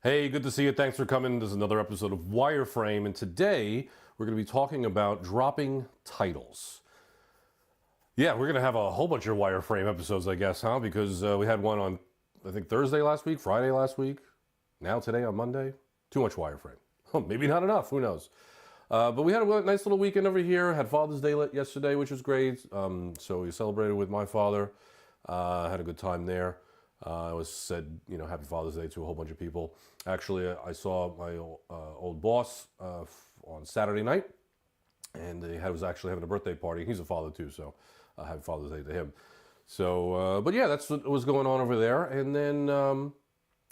Hey, good to see you. Thanks for coming. This is another episode of Wireframe, and today we're going to be talking about dropping titles. Yeah, we're going to have a whole bunch of Wireframe episodes, I guess, huh? Because we had one on, I think, Thursday last week, Friday last week, now today on Monday. Too much Wireframe. Maybe not enough, who knows? But we had a nice little weekend over here. Had Father's Day yesterday, which was great. So we celebrated with my father. Had a good time there. I said, Happy Father's Day to a whole bunch of people. Actually, I saw my old boss on Saturday night, and he was actually having a birthday party. He's a father too, so Happy Father's Day to him. So, but yeah, that's what was going on over there. And then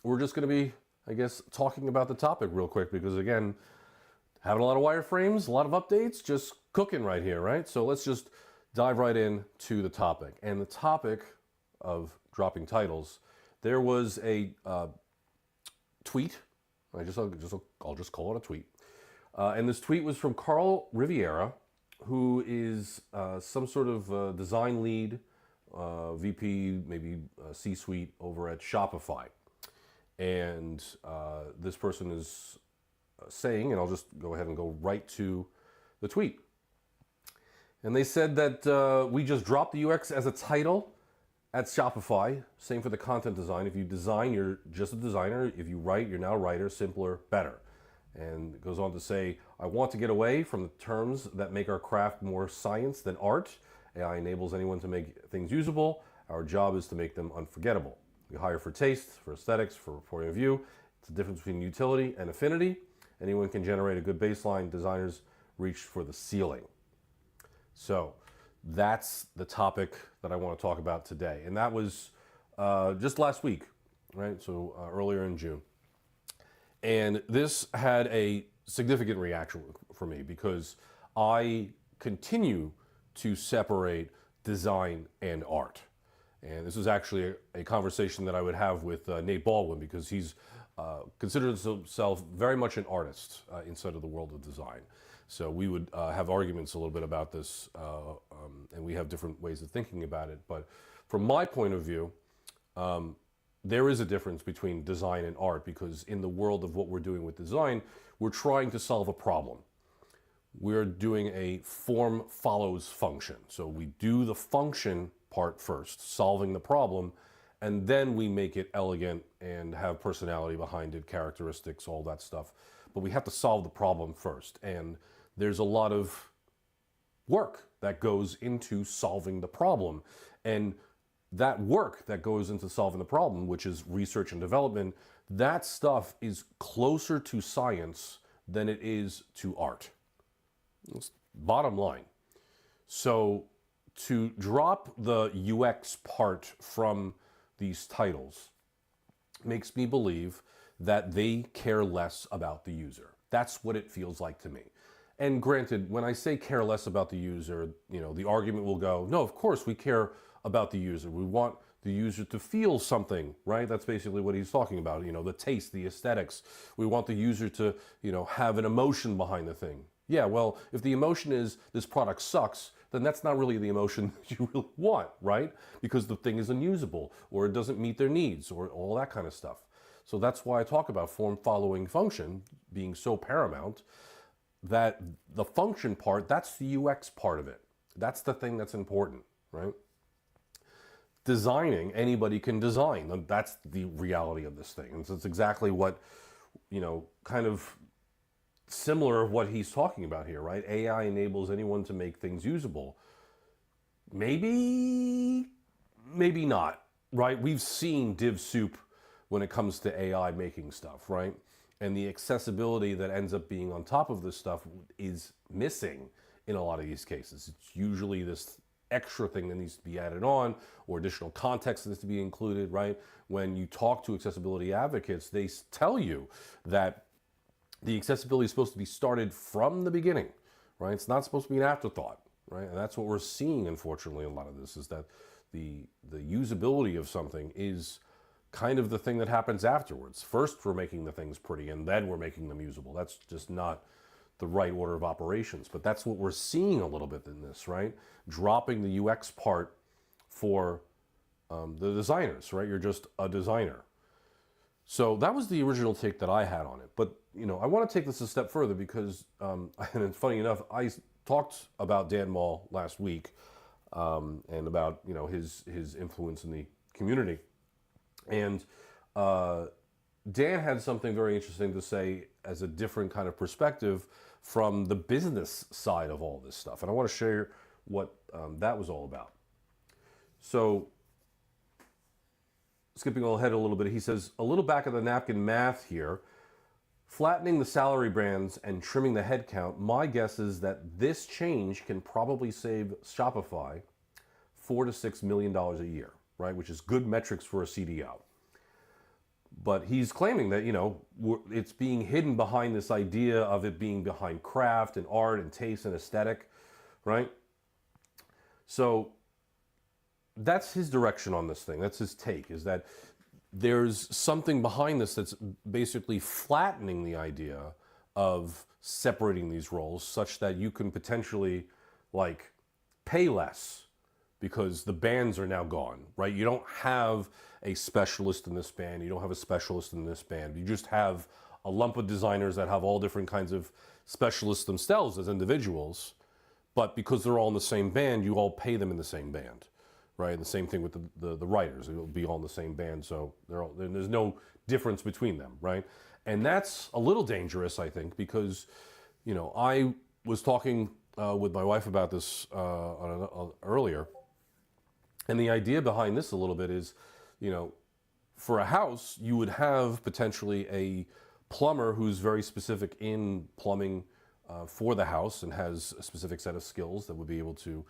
we're just going to be, I guess, talking about the topic real quick because, again, having a lot of wireframes, a lot of updates, just cooking right here, right? So let's just dive right into the topic. And the topic of dropping titles, there was a tweet. I'll just call it a tweet. And this tweet was from Carl Riviera, who is some sort of design lead, VP, maybe C-suite over at Shopify. And this person is saying, and I'll just go ahead and go right to the tweet. And they said that we just dropped the UX as a title at Shopify. Same for the content design. If you design, you're just a designer. If you write, you're now a writer. Simpler, better. And it goes on to say, I want to get away from the terms that make our craft more science than art. AI enables anyone to make things usable. Our job is to make them unforgettable. We hire for taste, for aesthetics, for point of view. It's the difference between utility and affinity. Anyone can generate a good baseline. Designers reach for the ceiling. So that's the topic that I want to talk about today. And that was just last week, right? So earlier in June. And this had a significant reaction for me because I continue to separate design and art. And this is actually a conversation that I would have with Nate Baldwin because he's considers himself very much an artist inside of the world of design. So we would have arguments a little bit about this, and we have different ways of thinking about it. But from my point of view, there is a difference between design and art because in the world of what we're doing with design, we're trying to solve a problem. We're doing a form follows function. So we do the function part first, solving the problem, and then we make it elegant and have personality behind it, characteristics, all that stuff. But we have to solve the problem first. And there's a lot of work that goes into solving the problem. And that work that goes into solving the problem, which is research and development, that stuff is closer to science than it is to art. That's bottom line. So to drop the UX part from these titles makes me believe that they care less about the user. That's what it feels like to me. And granted, when I say care less about the user, the argument will go, no, of course we care about the user. We want the user to feel something, right? That's basically what he's talking about, the taste, the aesthetics. We want the user to, have an emotion behind the thing. Yeah, well, if the emotion is this product sucks, then that's not really the emotion you really want, right? Because the thing is unusable or it doesn't meet their needs or all that kind of stuff. So that's why I talk about form following function being so paramount, that the function part, that's the UX part of it. That's the thing that's important, right? Designing, anybody can design. And that's the reality of this thing. And so it's exactly what, kind of similar of what he's talking about here, right? AI enables anyone to make things usable. Maybe not, right? We've seen div soup when it comes to AI making stuff, right? And the accessibility that ends up being on top of this stuff is missing in a lot of these cases. It's usually this extra thing that needs to be added on, or additional context that needs to be included, right? When you talk to accessibility advocates, they tell you that the accessibility is supposed to be started from the beginning, right? It's not supposed to be an afterthought, right? And that's what we're seeing, unfortunately, a lot of this is that the usability of something is kind of the thing that happens afterwards. First, we're making the things pretty, and then we're making them usable. That's just not the right order of operations. But that's what we're seeing a little bit in this, right? Dropping the UX part for the designers, right? You're just a designer. So that was the original take that I had on it. But, I want to take this a step further because, and it's funny enough, I talked about Dan Maul last week and about, his influence in the community. And Dan had something very interesting to say as a different kind of perspective from the business side of all this stuff. And I want to share what that was all about. So, skipping ahead a little bit, he says, a little back of the napkin math here, flattening the salary bands and trimming the headcount, my guess is that this change can probably save Shopify $4 to $6 million a year, right? Which is good metrics for a CDO. But he's claiming that, it's being hidden behind this idea of it being behind craft and art and taste and aesthetic, right? So that's his direction on this thing. That's his take, is that there's something behind this that's basically flattening the idea of separating these roles such that you can potentially, pay less because the bands are now gone, right? You don't have a specialist in this band. You don't have a specialist in this band. You just have a lump of designers that have all different kinds of specialists themselves as individuals. But because they're all in the same band, you all pay them in the same band, right? And the same thing with the writers. It'll be all in the same band, so there's no difference between them, right? And that's a little dangerous, I think, because, I was talking with my wife about this earlier. And the idea behind this a little bit is, for a house, you would have potentially a plumber who's very specific in plumbing for the house and has a specific set of skills that would be able to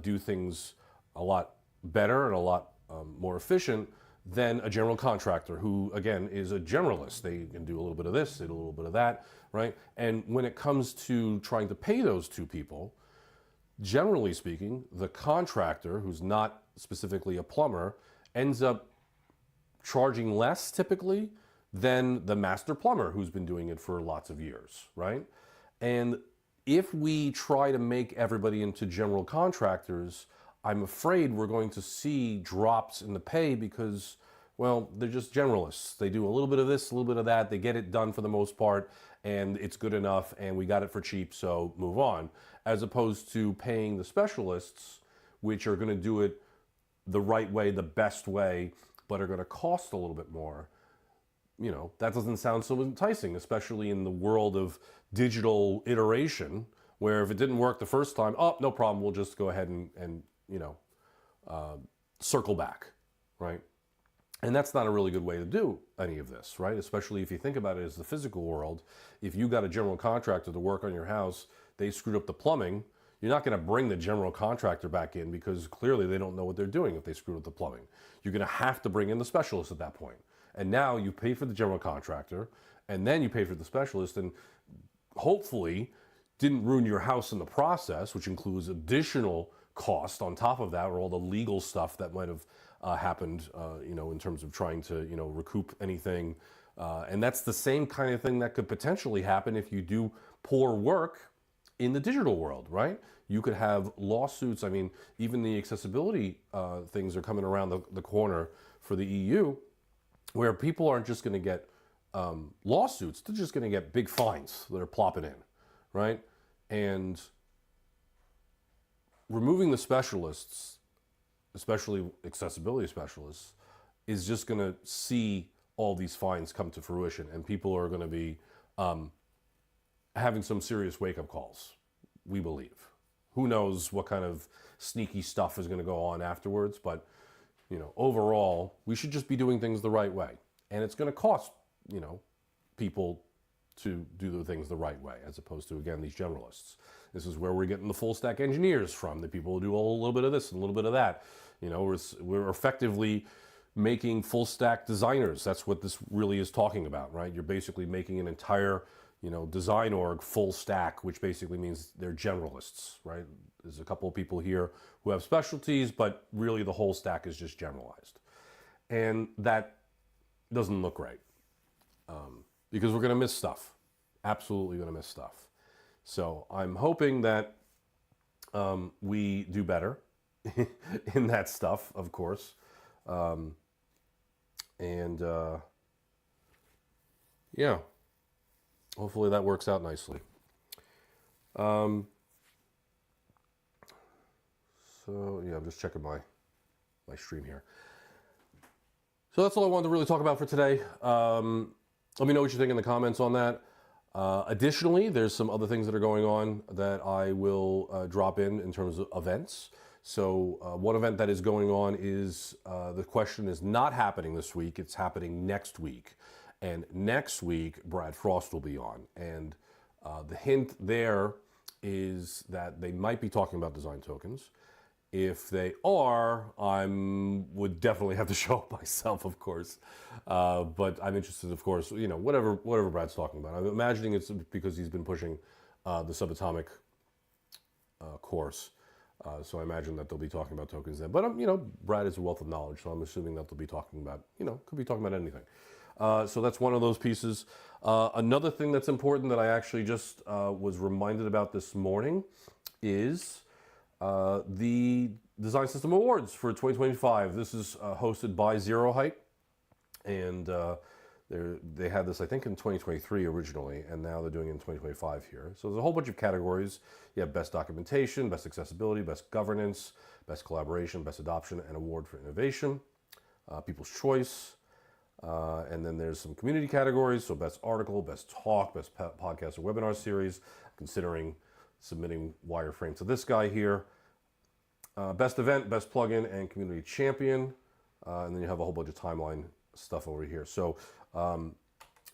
do things a lot better and a lot more efficient than a general contractor who, again, is a generalist. They can do a little bit of this, they do a little bit of that, right? And when it comes to trying to pay those two people, generally speaking, the contractor, who's not specifically a plumber, ends up charging less typically than the master plumber who's been doing it for lots of years, right? And if we try to make everybody into general contractors, I'm afraid we're going to see drops in the pay because, well, they're just generalists. They do a little bit of this, a little bit of that. They get it done for the most part, and it's good enough, and we got it for cheap, so move on. As opposed to paying the specialists, which are going to do it the right way, the best way, but are going to cost a little bit more. That doesn't sound so enticing, especially in the world of digital iteration, where if it didn't work the first time, oh, no problem, we'll just go ahead and circle back, right? And that's not a really good way to do any of this, right? Especially if you think about it as the physical world. If you got a general contractor to work on your house, they screwed up the plumbing, you're not going to bring the general contractor back in because clearly they don't know what they're doing if they screwed up the plumbing. You're going to have to bring in the specialist at that point. And now you pay for the general contractor, and then you pay for the specialist, and hopefully didn't ruin your house in the process, which includes additional cost on top of that, or all the legal stuff that might have happened, in terms of trying to, recoup anything. And that's the same kind of thing that could potentially happen if you do poor work in the digital world, right? You could have lawsuits. I mean, even the accessibility things are coming around the corner for the EU, where people aren't just going to get lawsuits, they're just going to get big fines that are plopping in, right? And removing the specialists, especially accessibility specialists, is just going to see all these fines come to fruition, and people are going to be having some serious wake-up calls, we believe. Who knows what kind of sneaky stuff is going to go on afterwards, but overall, we should just be doing things the right way. And it's going to cost, people to do the things the right way, as opposed to, again, these generalists. This is where we're getting the full stack engineers from, the people who do a little bit of this and a little bit of that. We're effectively making full stack designers. That's what this really is talking about, right? You're basically making an entire, design org full stack, which basically means they're generalists, right? There's a couple of people here who have specialties, but really the whole stack is just generalized. And that doesn't look right, because we're going to miss stuff. Absolutely going to miss stuff. So I'm hoping that we do better in that stuff, of course. Yeah, hopefully that works out nicely. So yeah, I'm just checking my stream here. So that's all I wanted to really talk about for today. Let me know what you think in the comments on that. Additionally, there's some other things that are going on that I will drop in terms of events. So one event that is going on is, the question is not happening this week, it's happening next week. And next week, Brad Frost will be on. And the hint there is that they might be talking about design tokens. If they are, I would definitely have to show up myself, of course. But I'm interested, of course, whatever Brad's talking about. I'm imagining it's because he's been pushing the subatomic course. So I imagine that they'll be talking about tokens then. But, Brad is a wealth of knowledge, so I'm assuming that they'll be talking about, could be talking about anything. So that's one of those pieces. Another thing that's important that I actually just was reminded about this morning is the Design System Awards for 2025. This is hosted by Zero Height, and they had this, I think, in 2023 originally, and now they're doing it in 2025 here. So there's a whole bunch of categories. You have Best Documentation, Best Accessibility, Best Governance, Best Collaboration, Best Adoption, and Award for Innovation, People's Choice, and then there's some community categories, so Best Article, Best Talk, Best Podcast or Webinar Series, considering submitting Wireframe to this guy here. Best Event, Best Plugin, and Community Champion. And then you have a whole bunch of timeline stuff over here. So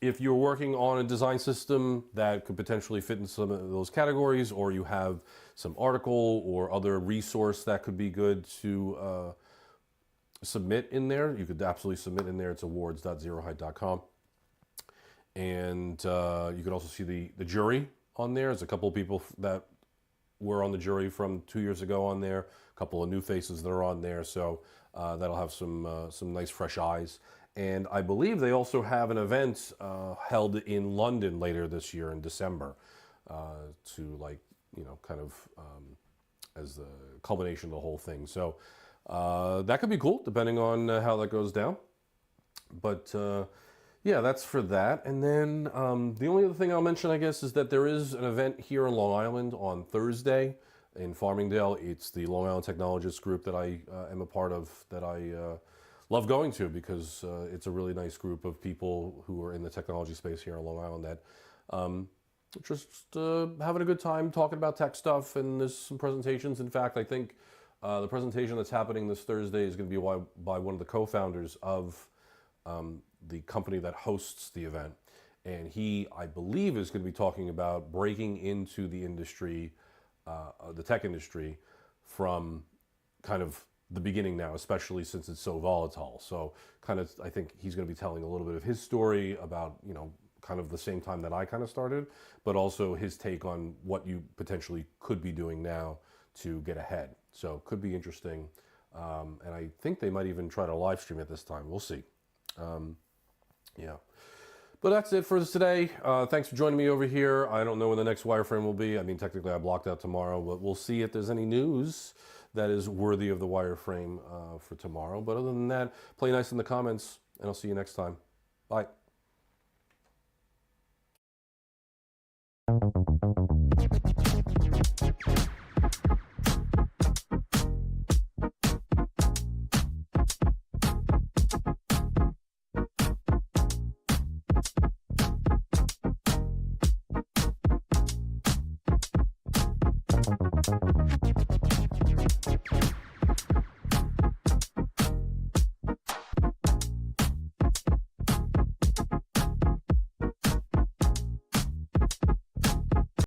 if you're working on a design system that could potentially fit in some of those categories, or you have some article or other resource that could be good to submit in there, you could absolutely submit in there. It's awards.zeroheight.com. And you can also see the jury on there. There's a couple of people that were on the jury from 2 years ago on there, a couple of new faces that are on there, so that'll have some nice fresh eyes. And I believe they also have an event held in London later this year in December to kind of as the culmination of the whole thing. So that could be cool depending on how that goes down. But yeah, that's for that. And then the only other thing I'll mention, I guess, is that there is an event here in Long Island on Thursday in Farmingdale. It's the Long Island Technologists group that I am a part of, that I love going to, because it's a really nice group of people who are in the technology space here on Long Island that just having a good time talking about tech stuff. And there's some presentations. In fact, I think the presentation that's happening this Thursday is going to be by one of the co-founders of the company that hosts the event. And he, I believe, is going to be talking about breaking into the industry, the tech industry, from kind of the beginning now, especially since it's so volatile. So kind of, I think he's going to be telling a little bit of his story about, kind of the same time that I kind of started, but also his take on what you potentially could be doing now to get ahead. So could be interesting. And I think they might even try to live stream it this time. We'll see. Yeah. But that's it for today. Thanks for joining me over here. I don't know when the next Wireframe will be. I mean, technically I blocked out tomorrow, but we'll see if there's any news that is worthy of the Wireframe for tomorrow. But other than that, play nice in the comments, and I'll see you next time. Bye.